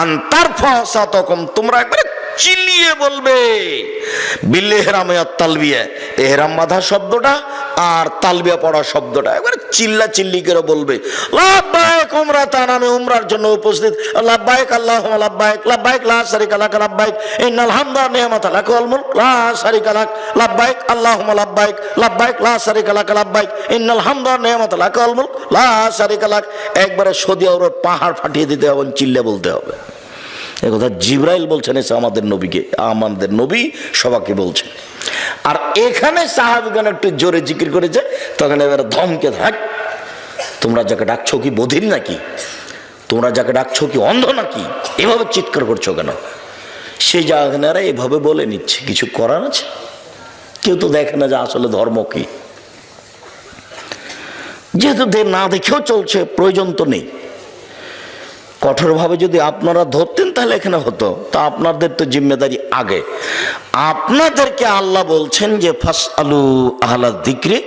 A: আনতার ফাসাতকুম, তোমরা একবারে চিল্লিয়ে বলবে বিল ইহরামে আর তালবিয়া, ইহরাম বাঁধা শব্দটা আর তালবিয়া পড়া শব্দটা একবারে চিল্লা চিল্লি করে বলবে। লাব্বাইক উমরাতান, আমি উমরার জন্য উপস্থিত। লাব্বাইক আল্লাহুম্মা লাব্বাইক, লাব্বাইক লা শারীকা লাক, লাব্বাইক ইন্নাল হামদা ওয়ান নি'মাতা লাক ওয়াল মুলক লা শারীকা লাক, লাব্বাইক আল্লাহুম্মা লাব্বাইক, লাব্বাইক লা শারীকা লাক, লাব্বাইক ইন্নাল হামদা ওয়ান নি'মাতা লাক ওয়াল মুলক লা শারীকা লাক। একবারে সৌদি আরব পাহাড় ফাটিয়ে দিতে হবে, চিল্লে বলতে হবে। এ কথা জিবরাইল বলছেন, এসে আমাদের নবীকে, আমাদের নবী সবাইকে বলছেন। আর এখানে সাহাবীগণ একটু জোরে জিকির করেছে, তখন এবারে ধমকে থাক, তোমরা যাকে ডাকছো কি বধির নাকি, তোমরা যাকে ডাকছো কি অন্ধ নাকি, এভাবে চিৎকার করছো কেন? সেই জায়গারা এভাবে বলে নিচ্ছে, কিছু করার আছে? কেউ তো দেখে না যে আসলে ধর্ম কি। যেহেতু না দেখেও চলছে, প্রয়োজন তো নেই। কঠোরভাবে যদি আপনারা ধরতেন তাহলে এখানে হতো, তা আপনাদের তো জিম্মেদারি আগে। আপনাদেরকে আল্লাহ বলছেন যে ফাসআলু আহলা যিকরি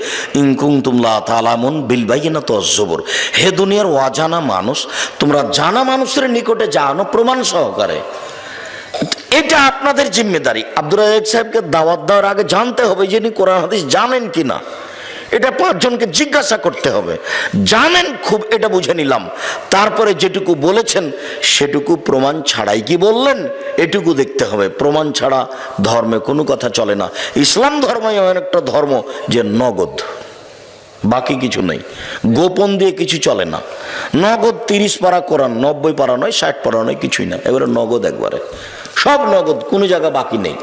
A: ইন কুনতুম লা তা'লামুন বিল বাইয়িনাতি ওয়াজ জুবুর, হে দুনিয়ার অজানা মানুষ, তোমরা জানা মানুষের নিকটে জানো প্রমাণ সহকারে। এটা আপনাদের জিম্মেদারি। আব্দুর রাজ্জাক সাহেবকে দাওয়াত দেওয়ার আগে জানতে হবে যে ইনি কোরআন হাদিস জানেন কিনা, এটা 5 জনকে জিজ্ঞাসা করতে হবে। জানেন খুব, এটা বুঝে নিলাম। তারপরে যেটুকু বলেছেন সেটুকু প্রমাণ ছাড়াই কি বললেন, এটুকু দেখতে হবে। প্রমাণ ছাড়া ধর্মে কোনো কথা চলে না। ইসলাম ধর্ম এমন একটা ধর্ম যে নগদ, বাকি কিছু নেই, গোপন দিয়ে কিছু চলে না। নগদ 30 পারা কোরআন, 90 পারা নয়, 60 পারা নয়, কিছুই না, এবারে নগদ, একবারে সব নগদ, কোনো জায়গা বাকি নেই।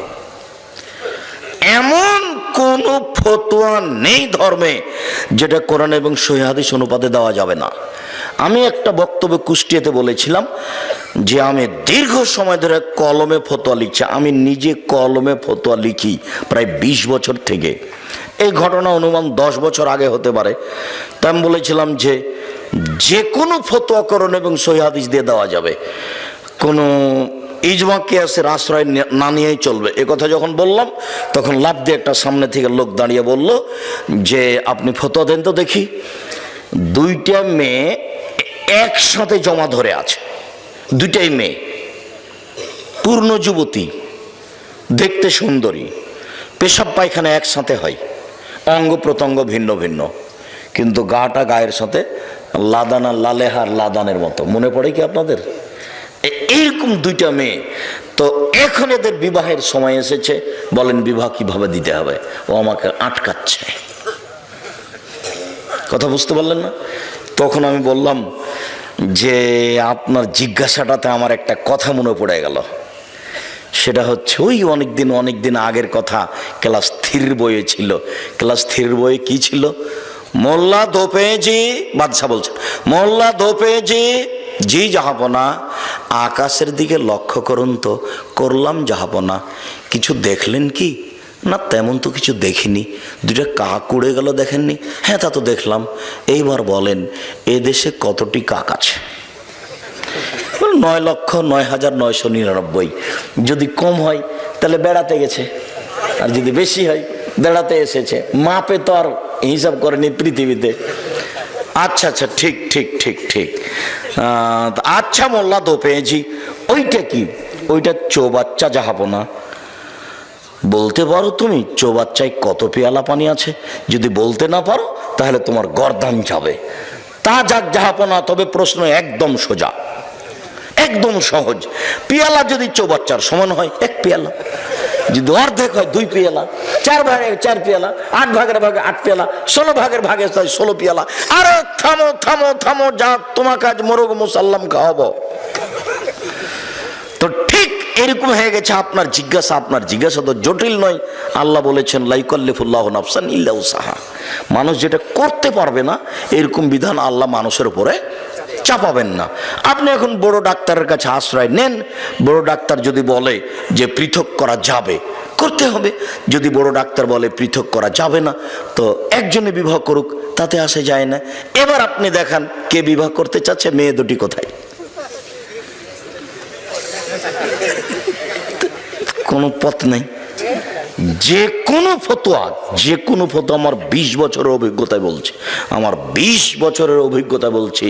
A: এমন কোন ফতোয়া নেই ধর্মে যেটা কোরআন এবং সহিহ হাদিস অনুপাতে দেওয়া যাবে না। আমি একটা বক্তব্যে কুষ্টিয়াতে বলেছিলাম যে আমি দীর্ঘ সময় ধরে কলমে ফতোয়া লিখছি। আমি নিজে কলমে ফতোয়া লিখি প্রায় 20 বছর থেকে। এই ঘটনা অনুমান 10 বছর আগে হতে পারে। তাই আমি বলেছিলাম যে কোনো ফতোয়া কোরআন এবং সহিহ হাদিস দিয়ে দেওয়া যাবে, কোনো ইজমা কিয়াসের আশ্রয় না নিয়েই চলবে। এ কথা যখন বললাম তখন লাফ দিয়ে একটা সামনে থেকে লোক দাঁড়িয়ে বলল যে আপনি ফতোয়া দেন তো দেখি। 2টা মেয়ে একসাথে জমা ধরে আছে, 2টাই মেয়ে, পূর্ণ যুবতী, দেখতে সুন্দরী, পেশাব পায়খানা একসাথে হয়, অঙ্গ প্রত্যঙ্গ ভিন্ন ভিন্ন, কিন্তু গাটা গায়ের সাথে লাদানা লালেহার লাদানের মতো। মনে পড়ে কি আপনাদের? এইরকম দুইটা মেয়ে। তো এখন এদের বিবাহের সময় এসেছে, বলেন বিবাহ কিভাবে দিতে হবে? ও আমাকে আটকাচ্ছে। কথা বুঝতে পারলেন না? তখন আমি বললাম যে আপনার জিজ্ঞাসাটাতে আমার একটা কথা মনে পড়ে গেল। সেটা হচ্ছে ওই অনেক দিন আগের কথা, ক্লাস 3 বইয়ে ছিল। ক্লাস 3 বইয়ে কি ছিল? মোল্লা দোপেজি, বাদশা বলছেন, মোল্লা দোপেজি জি জাহাপনা, আকাশের দিকে লক্ষ্য করুন তো। করলাম জাহাপনা। কিছু দেখলেন কি? না তেমন তো কিছু দেখিনি। দুইটা কাক উড়ে গেল, দেখেননি? হ্যাঁ তা তো দেখলাম। এইবার বলেন এ দেশে কতটি কাক আছে? 9,09,999। যদি কম হয় তাহলে বেড়াতে গেছে, আর যদি বেশি হয় বেড়াতে এসেছে। মাপে তো আর হিসাব করেনি পৃথিবীতে। আচ্ছা আচ্ছা, ঠিক ঠিক ঠিক ঠিক। আচ্ছা মোল্লা দোপেজি, ওইটা কি? ওইটা চৌবাচ্চা জাহাপনা। বলতে পারো তুমি চৌবাচ্চায় কত পেয়ালা পানি আছে? যদি বলতে না পারো তাহলে তোমার গর্দান যাবে। তা যাক জাহাপনা, তবে প্রশ্ন একদম সোজা, একদম সহজ। পেয়ালা যদি চৌবাচ্চার সমান হয় 1 পেয়ালা, যদি অর্ধেক হয় 2 পেয়ালা, 4 ভাগের 4 পেয়ালা, 8 ভাগের ভাগে 8 পেয়ালা, 16 ভাগের ভাগে 16 পেয়ালা। আরে থামো থামো থামো, যা তোমাকে আজ মোরগ মুসাল্লাম খাওয়াবো। তো ঠিক এরকম হয়ে গেছে আপনার জিজ্ঞাসা। আপনার জিজ্ঞাসা তো জটিল নয়। আল্লাহ বলেছেন লা ইউকাল্লিফুল্লাহু নাফসান ইল্লা উসাহা। মানুষ যেটা করতে পারবে না এরকম বিধান আল্লাহ মানুষের উপরে চাপাবেন না। আপনি এখন বড় ডাক্তারের কাছে আশ্রয় নেন। বড় ডাক্তার যদি বলে যে পৃথক করা যাবে, করতে হবে। যদি বড় ডাক্তার বলে পৃথক করা যাবে না, তো একজনে বিবাহ করুক, তাতে আসে যায় না। এবার আপনি দেখান কে বিবাহ করতে চাচ্ছে, মেয়ে দুটি কোথায়? কোনো পথ নেই। যে কোনো ফতোয়া আমার 20 বছরের অভিজ্ঞতায় বলছি, আমার 20 বছরের অভিজ্ঞতা বলছি,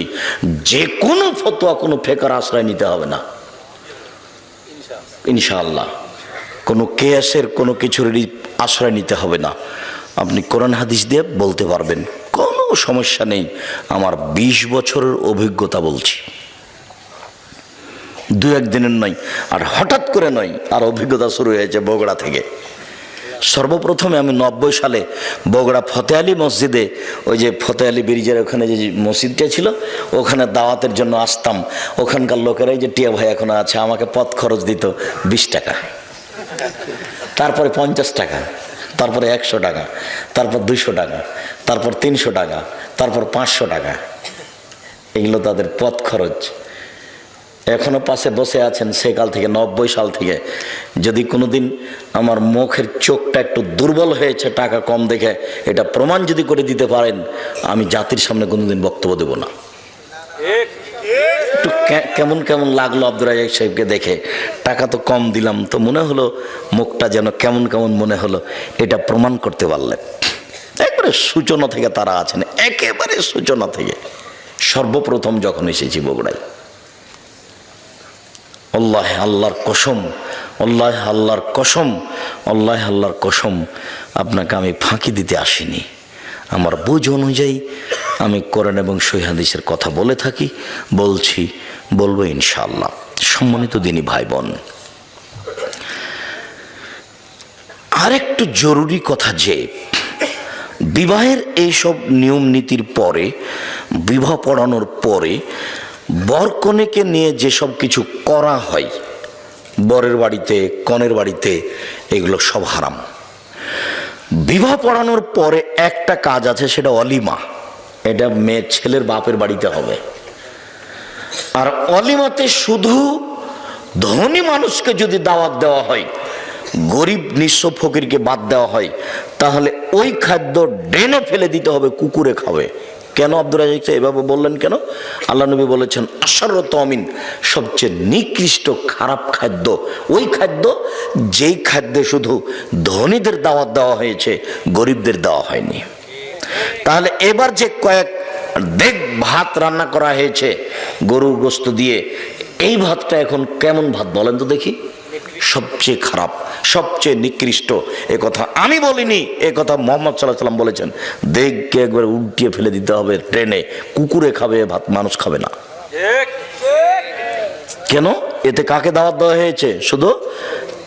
A: যে কোনো ফতোয়া কোনো ফেকার আশ্রয় নিতে হবে না ইনশাআল্লাহ। কোনো কেয়াসের কোনো কিছুর আশ্রয় নিতে হবে না। আপনি কোরআন হাদিস দিয়ে বলতে পারবেন, কোনো সমস্যা নেই। আমার 20 বছরের অভিজ্ঞতা বলছি, 2-1 দিনের নয়, আর হঠাৎ করে নয়। আর অভিজ্ঞতা শুরু হয়েছে বগুড়া থেকে। সর্বপ্রথমে আমি 90 সালে বগুড়া ফতে আলী মসজিদে, ওই যে ফতে আলী ব্রিজের ওখানে যে মসজিদটা ছিল, ওখানে দাওয়াতের জন্য আসতাম। ওখানকার লোকেরাই যে টিয়া ভাই এখনো আছে, আমাকে পথ খরচ দিত 20 টাকা, তারপরে 50 টাকা, তারপরে 100 টাকা, তারপর 200 টাকা, তারপর 300 টাকা, তারপর 500 টাকা। এগুলো তাদের পথ খরচ। এখনো পাশে বসে আছেন সেকাল থেকে, 90 সাল থেকে। যদি কোনোদিন আমার মুখের চোখটা একটু দুর্বল হয়েছে টাকা কম দেখে, এটা প্রমাণ যদি করে দিতে পারেন, আমি জাতির সামনে কোনোদিন বক্তব্য দেব না। একটু কেমন কেমন লাগলো আব্দুর রাজ্জাক সাহেবকে দেখে। টাকা তো কম দিলাম, তো মনে হলো মুখটা যেন কেমন কেমন মনে হলো। এটা প্রমাণ করতে পারলেন। একবারে সূচনা থেকে তারা আছেন, একেবারে সূচনা থেকে। সর্বপ্রথম যখন এসেছি বগুড়ায়, আল্লাহ আল্লাহর কসম, আল্লাহ আল্লাহর কসম, আল্লাহ আল্লাহর কসম, আপনাকে আমি ফাঁকি দিতে আসিনি। আমার বুঝ অনুযায়ী আমি কোরআন এবং সহিহ হাদিসের কথা বলে থাকি, বলছি, বলবো ইনশাআল্লাহ। সম্মানিত দিনী ভাই বোন, আরেকটু জরুরি কথা যে বিবাহের এইসব নিয়ম নীতির পরে, বিবাহ পড়ানোর পরে বর কনেকে নিয়ে যেসব কিছু করা হয় বরের বাড়িতে কনের বাড়িতে, এগুলো সব হারাম। বিবাহ পড়ানোর পরে একটা কাজ আছে, সেটা অলিমা। এটা মেয়ে ছেলের বাপের বাড়িতে হবে। আর অলিমাতে শুধু ধনী মানুষকে যদি দাওয়াত দেওয়া হয়, গরিব নিঃস্ব ফকিরকে বাদ দেওয়া হয়, তাহলে ওই খাদ্য ড্রেনে ফেলে দিতে হবে, কুকুরে খাবে। কেন আব্দুর রাজ্জাক এভাবে বললেন কেন? আল্লাহ নবী বলেছেন আশাররু তামিন, সবচেয়ে নিকৃষ্ট খারাপ খাদ্য ওই খাদ্য যেই খাদ্যে শুধু ধনীদের দাওয়াত দেওয়া হয়েছে, গরিবদের দেওয়া হয়নি। তাহলে এবার যে কয়েক ডেক ভাত রান্না করা হয়েছে গরুর গোশত দিয়ে, এই ভাতটা এখন কেমন ভাত বলেন তো দেখি? সবচেয়ে খারাপ, সবচেয়ে নিকৃষ্ট। এ কথা আমি বলিনি, এ কথা মুহাম্মদ সাল্লাল্লাহু আলাইহি ওয়াসাল্লাম বলেছেন। দেখকে একবার উল্টিয়ে ফেলে দিতে হবে ট্রেনে, কুকুরে খাবে ভাত, মানুষ খাবে না। কেন? এতে কাকে দাওয়াত দেওয়া হয়েছে? শুধু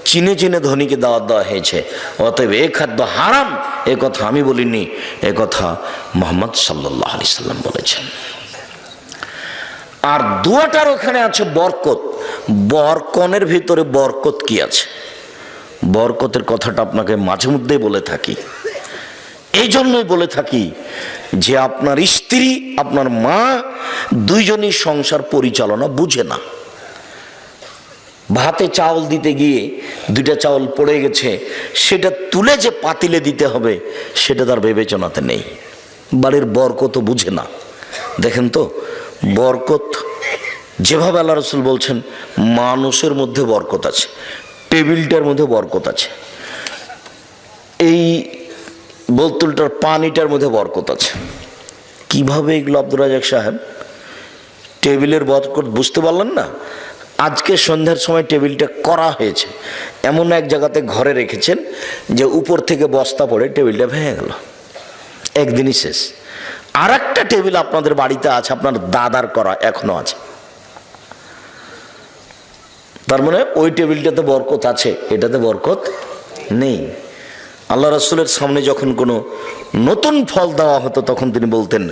A: চিনে চিনে ধনীকে দাওয়াত দেওয়া হয়েছে। অতএব এ খাদ্য হারাম, এ কথা আমি বলিনি, এ কথা মুহাম্মদ সাল্লাল্লাহু আলাইহি সাল্লাম বলেছেন। আর দুয়াটার ওখানে আছে বরকত। বরকনের ভিতরে বরকত কি আছে? বরকতের কথাটা আপনাকে মাঝে মধ্যেই বলে থাকি। এই জন্যই বলে থাকি যে আপনার স্ত্রী, আপনার মা দুইজনই সংসার পরিচালনা বুঝে না। ভাতে চাউল দিতে গিয়ে দুইটা চাউল পড়ে গেছে, সেটা তুলে যে পাতিলে দিতে হবে সেটা তার বিবেচনাতে নেই। বাড়ির বরকত বুঝে না। দেখেন তো, বরকত যেভাবে আল্লাহ রাসূল বলছেন, মানুষের মধ্যে বরকত আছে, টেবিলটার মধ্যে বরকত আছে, এই বোতলটার পানিটার মধ্যে বরকত আছে। কিভাবে এগুলো আব্দুর রাজাক সাহেব? টেবিলের বরকত বুঝতে পারলেন না? আজকে সন্ধ্যার সময় টেবিলটা করা হয়েছে, এমন এক জায়গাতে ঘরে রেখেছেন যে উপর থেকে বস্তা পড়ে টেবিলটা ভেঙে গেল, একদিনই শেষ। আর একটা টেবিল আপনাদের বাড়িতে আছে, আপনার দাদার করা, এখনো আছে। তার মানে ওই টেবিলটাতে বরকত আছে, এটাতে বরকত নেই। আল্লাহ রাসূলের সামনে যখন কোনো নতুন ফল দেওয়া হতো তখন তিনি বলতেন,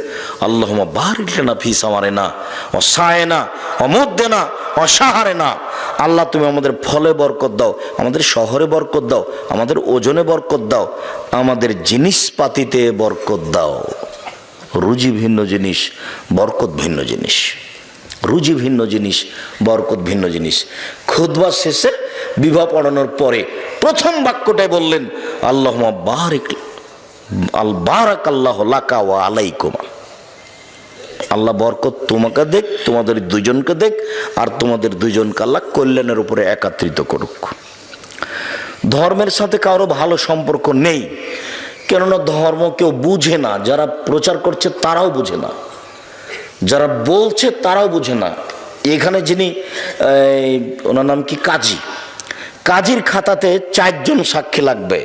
A: আল্লাহুম্মা বারিক লানা ফি সামারিনা ওয়া সায়না ওয়া মুদ্দিনা ওয়া শাহরিনা। আল্লাহ তুমি আমাদের ফলে বরকত দাও, আমাদের শহরে বরকত দাও, আমাদের ওজনে বরকত দাও, আমাদের জিনিসপাতিতে বরকত দাও। রুজি ভিন্ন জিনিস, বরকত ভিন্ন জিনিস। রুজি ভিন্ন জিনিস, বরকত ভিন্ন জিনিস। খুতবা শেষে, বিবাহ পড়ানোর পরে প্রথম বাক্যটাই বললেন, আল্লাহুম্মা বারিক বারাকাল্লাহু লাকা ওয়া আলাইকুমা। আল্লাহ বরকত তোমাকে দেখ, তোমাদের দুইজনকে দেখ, আর তোমাদের দুইজনকে আল্লাহ কল্যাণের উপরে একাত্রিত করুক। ধর্মের সাথে কারো ভালো সম্পর্ক নেই, কেননা ধর্ম কেউ বুঝে না। যারা প্রচার করছে তারাও বুঝে না, যারা বলছে তারাও বুঝে না। এখানে যিনি, ওনার নাম কি, কাজী, কাজীর খাতাতে 4 জন সাক্ষী লাগবে।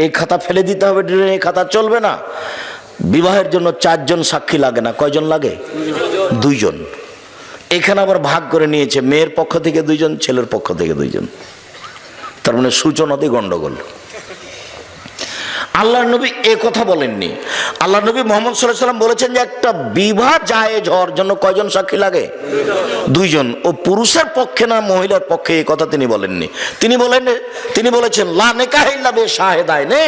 A: এই খাতা ফেলে দিতে হবে, এই খাতা চলবে না। বিবাহের জন্য 4 জন সাক্ষী লাগে না, কয়জন লাগে? 2 জন। এখানে আবার ভাগ করে নিয়েছে, মেয়ের পক্ষ থেকে 2 জন, ছেলের পক্ষ থেকে 2 জন। তার মানে সূচনাতেই গন্ডগোল। আল্লাহ নবী এ কথা বলেননি। আল্লাহ নবী মুহাম্মদ সাল্লাল্লাহু আলাইহি ওয়াসাল্লাম বলেছেন যে একটা বিবাহ জায়েজ হওয়ার জন্য কয়জন সাক্ষী লাগে? 2 জন। ও পুরুষের পক্ষে না মহিলার পক্ষে, এই কথা তিনি বলেননি। তিনি বলেছেন লা নিকাহ ইল্লা বি শাহিদাইনে,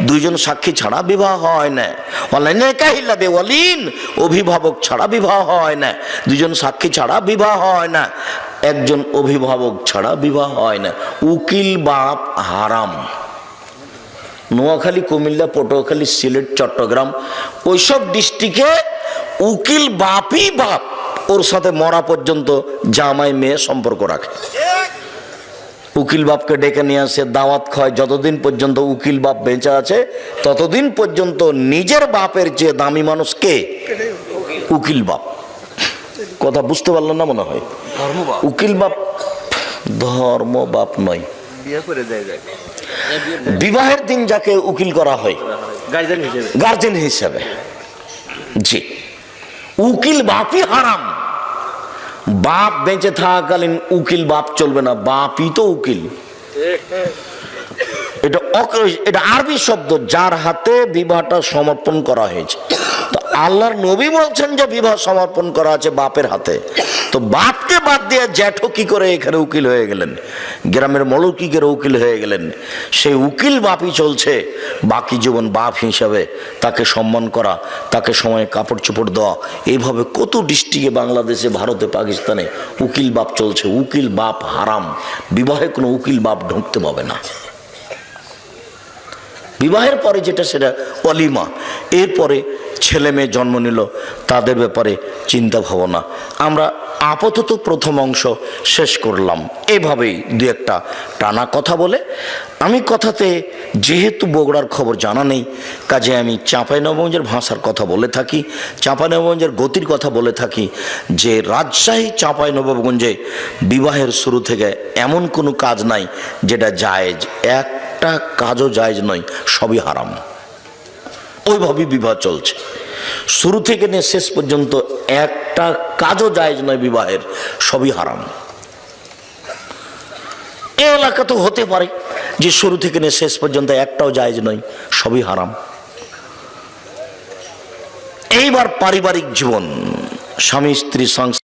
A: 2 জন সাক্ষী ছাড়া বিবাহ হয় না। ওয়ালা নিকাহ ইল্লা বি ওয়ালিন, অভিভাবক ছাড়া বিবাহ হয় না। 2 জন সাক্ষী ছাড়া বিবাহ হয় না, 1 জন অভিভাবক ছাড়া বিবাহ হয় না। উকিল বাপ হারাম। নোয়াখালী, কুমিল্লা, পটুয়াখালী, সিলেট, চট্টগ্রাম, ওইসব ডিস্ট্রিক্টে উকিল বাপই বাপ, ওর সাথে মরা পর্যন্ত জামাই মেয়ে সম্পর্ক রাখে। উকিল বাপকে ডেকে নিয়ে আসে, দাওয়াত খায়। যতদিন পর্যন্ত উকিল বাপ বেঁচে আছে ততদিন পর্যন্ত নিজের বাপের চেয়ে দামি মানুষ কে? উকিল বাপ। কথা বুঝতে পারলেন না মনে হয়? উকিল বাপ ধর্ম বাপ নয়। বিবাহের দিন যাকে উকিল করা হয় গার্জেন হিসেবে, জি, উকিল বাপই হারাম। বাপ বেঁচে থাকাকালীন উকিল বাপ চলবে না, বাপই তো উকিল। এটা আরবি শব্দ, যার হাতে বিবাহটা সমর্পণ করা হয়েছে। তো আল্লাহর নবী বলছেন যে বিবাহ সমর্পণ করা আছে বাপের হাতে। তো বাপকে বাদ দিয়ে জ্যাঠো কি করে এখানে উকিল হয়ে গেলেন? গ্রামের মলক কি করে উকিল হয়ে গেলেন? সেই উকিল বাপই চলছে। বাকি জীবন বাপ হিসাবে তাকে সম্মান করা, তাকে সময়ে কাপড় চোপড় দেওয়া, এইভাবে কত ডিস্ট্রিক্টে, বাংলাদেশে, ভারতে, পাকিস্তানে উকিল বাপ চলছে। উকিল বাপ হারাম। বিবাহে কোনো উকিল বাপ ঢুকতে পাবে না। বিবাহের পরে যেটা সেটা অলিমা, এরপরে ছেলে মেয়ে জন্ম নিল, তাদের ব্যাপারে চিন্তা ভাবনা। আমরা আপাতত প্রথম অংশ শেষ করলাম। এভাবেই 2-1টা টানা কথা বলে, আমি কথাতে যেহেতু বগুড়ার খবর জানা নেই, কাজে আমি চাঁপাইনবাবগঞ্জের ভাষার কথা বলে থাকি, চাঁপাইনবাবগঞ্জের গতির কথা বলে থাকি, যে রাজশাহী চাঁপাইনবাবগঞ্জে বিবাহের শুরু থেকে এমন কোনো কাজ নাই যেটা জায়েজ। একটা কাজও জায়েজ নয়, সবই হারাম। ওইভাবেই বিবাহ চলছে। শুরু থেকে নিয়ে শেষ পর্যন্ত একটা কাজও জায়েজ নয় বিবাহের, সবই হারাম। এ এলাকা তো হতে পারে যে শুরু থেকে নিয়ে শেষ পর্যন্ত একটাও জায়েজ নয়, সবই হারাম। এইবার পারিবারিক জীবন, স্বামী স্ত্রী সংসার